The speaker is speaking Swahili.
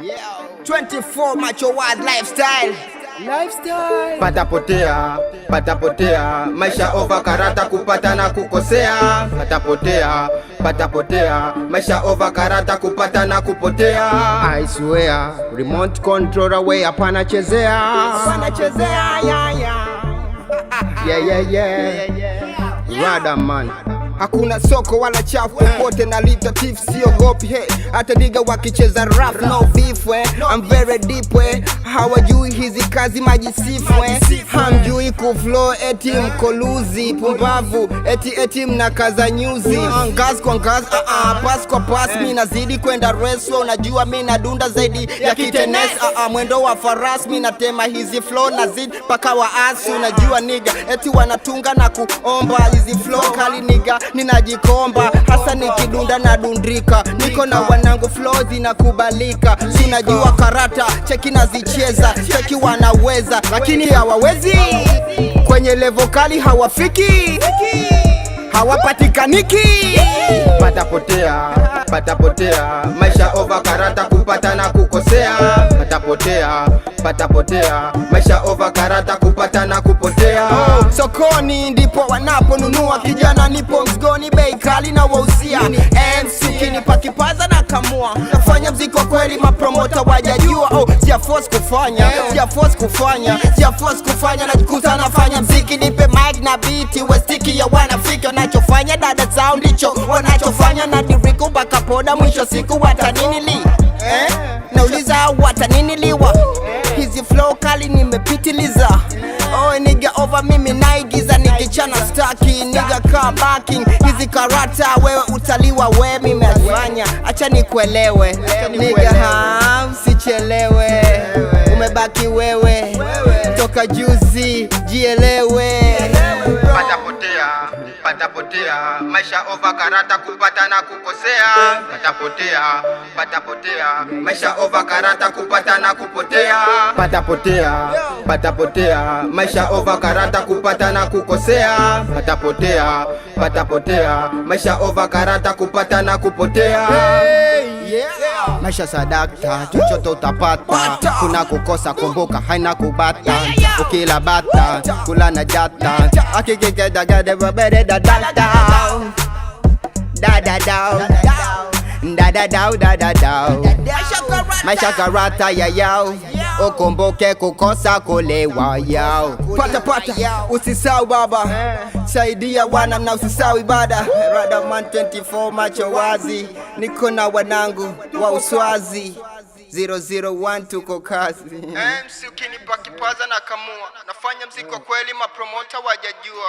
Yeah. 24 macho wild lifestyle. Patapotea, patapotea, maisha over karata kupata na kukosea. Patapotea, maisha over karata kupata na kupotea. I swear, remote control away hapana chezea. Rada man. Hakuna soko wala chafu popote na lita tiff siogopi hey. Hata diga wakicheza rap no beef we. I'm very deep we. Hawajui hizi kazi majisifu we. Hamjui kuflow eti mkoluzi pumbavu eti mnakaza nyuzi. Ngaz kwa ngaz pass kwa pass mi nazidi kwenda race. Unajua mi nadunda zaidi ya kitenes mwendo wa faras mi natema hizi flow nazidi paka waasi. Unajua niga eti wanatunga na kuomba hizi flow kali niga ninajikomba hasa nikidunda na dundrika. Niko na wanangu flow zinakubalika. Sinajua karata cheki nazicheza. Cheki wanaweza lakini hawawezi. Kwenye level kali hawafiki. Hawapatikaniki. Patapotea, maisha over karata kupata na kukosea. Patapotea, maisha over karata kupata na kupotea. Sokoni ndipo wanaponunua. Kijana nipo mzigoni bei kali na wauzia. MC ukinipa kipaza na kamua. Nafanya mziko kweli mapromota wajajua. Sia force kufanya najikuta nafanya mziki. Nipe mic na beat westiki ya wanafiki. Wanachofanya dada zao ndicho wanachofanya. Na diriku baka poda mwisho siku wataninili nauliza wataniniliwa. Hizi flow kali nimepitiliza. Nigga over mimi naigiza. Nikichana staki nigga car backing. Hizi karata wewe utaliwa we mimi afanya. Acha nikuelewe nigga usichelewe. Umebaki wewe toka juzi jielewe. Patapotea, maisha over karata kupata na kukosea. Patapotea, maisha over karata kupata na kupotea. Patapotea, maisha over karata kupata na kukosea. Patapotea, maisha over karata kupata na kupotea. Maisha sadakta, chochote utapata. Kuna kukosa kumbuka haina kubata. Ukila bata, kula na jata. Akikike dagade babere da down. Maisha karata ya yao. Ukumbuke kukosa kulewa yao. Pata, usisau baba. Saidia wana mna usisau ibada. Rada man 24 macho wazi. Niko na wanangu wa uswazi. 001 tuko kazi. MC ukinipa kipaza na kamua. Nafanya mziki kwa kweli mapromota wajajua.